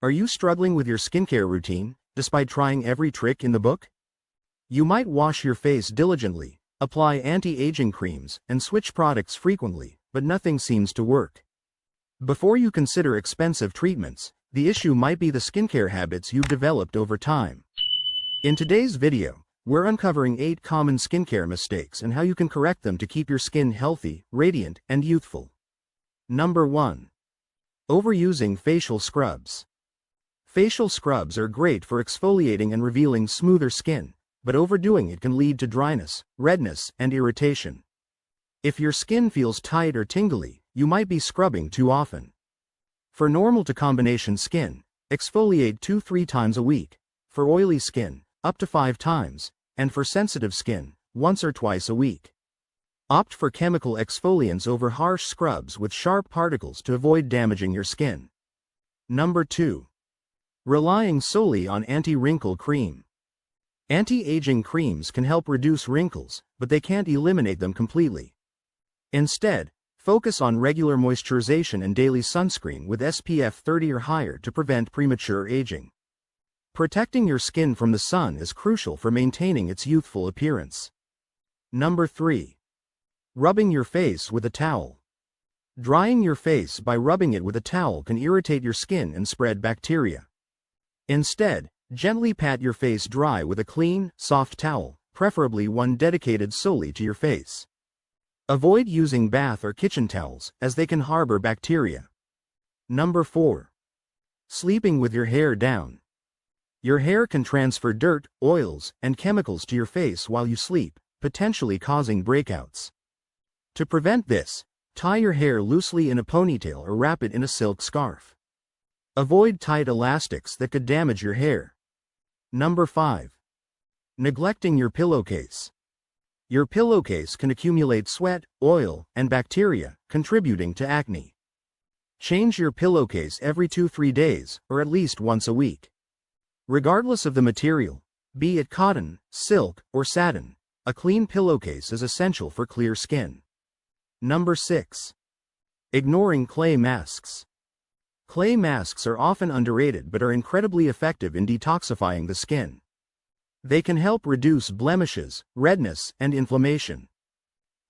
Are you struggling with your skincare routine, despite trying every trick in the book? You might wash your face diligently, apply anti-aging creams, and switch products frequently, but nothing seems to work. Before you consider expensive treatments, the issue might be the skincare habits you've developed over time. In today's video, we're uncovering 8 common skincare mistakes and how you can correct them to keep your skin healthy, radiant, and youthful. Number 1. Overusing facial scrubs. Facial scrubs are great for exfoliating and revealing smoother skin, but overdoing it can lead to dryness, redness, and irritation. If your skin feels tight or tingly, you might be scrubbing too often. For normal to combination skin, exfoliate 2-3 times a week. For oily skin, up to 5 times, and for sensitive skin, once or twice a week. Opt for chemical exfoliants over harsh scrubs with sharp particles to avoid damaging your skin. Number 2. Relying solely on anti-wrinkle cream. Anti-aging creams can help reduce wrinkles, but they can't eliminate them completely. Instead, focus on regular moisturization and daily sunscreen with SPF 30 or higher to prevent premature aging. Protecting your skin from the sun is crucial for maintaining its youthful appearance. Number 3. Rubbing your face with a towel. Drying your face by rubbing it with a towel can irritate your skin and spread bacteria. Instead, gently pat your face dry with a clean, soft towel, preferably one dedicated solely to your face. Avoid using bath or kitchen towels, as they can harbor bacteria. Number 4. Sleeping with your hair down. Your hair can transfer dirt, oils, and chemicals to your face while you sleep, potentially causing breakouts. To prevent this, tie your hair loosely in a ponytail or wrap it in a silk scarf. Avoid tight elastics that could damage your hair. Number 5. Neglecting your pillowcase. Your pillowcase can accumulate sweat, oil, and bacteria, contributing to acne. Change your pillowcase every 2-3 days, or at least once a week. Regardless of the material, be it cotton, silk, or satin, a clean pillowcase is essential for clear skin. Number 6. Ignoring clay masks. Clay masks are often underrated but are incredibly effective in detoxifying the skin. They can help reduce blemishes, redness, and inflammation.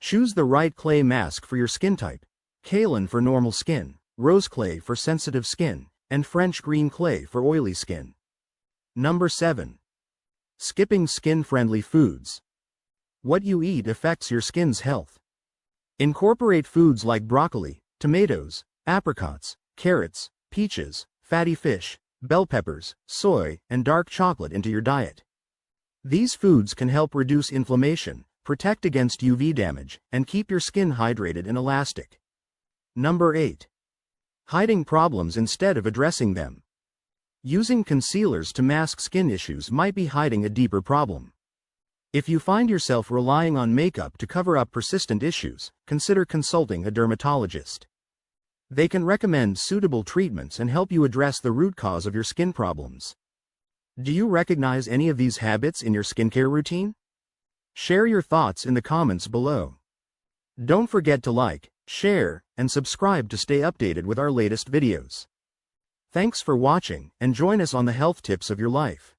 Choose the right clay mask for your skin type: kaolin for normal skin, rose clay for sensitive skin, and French green clay for oily skin. Number 7. Skipping skin-friendly foods. What you eat affects your skin's health. Incorporate foods like broccoli, tomatoes, apricots, carrots, peaches, fatty fish, bell peppers, soy, and dark chocolate into your diet. These foods can help reduce inflammation, protect against UV damage, and keep your skin hydrated and elastic. Number 8. Hiding problems instead of addressing them. Using concealers to mask skin issues might be hiding a deeper problem. If you find yourself relying on makeup to cover up persistent issues, consider consulting a dermatologist. They can recommend suitable treatments and help you address the root cause of your skin problems. Do you recognize any of these habits in your skincare routine? Share your thoughts in the comments below. Don't forget to like, share, and subscribe to stay updated with our latest videos. Thanks for watching, and join us on the health tips of your life.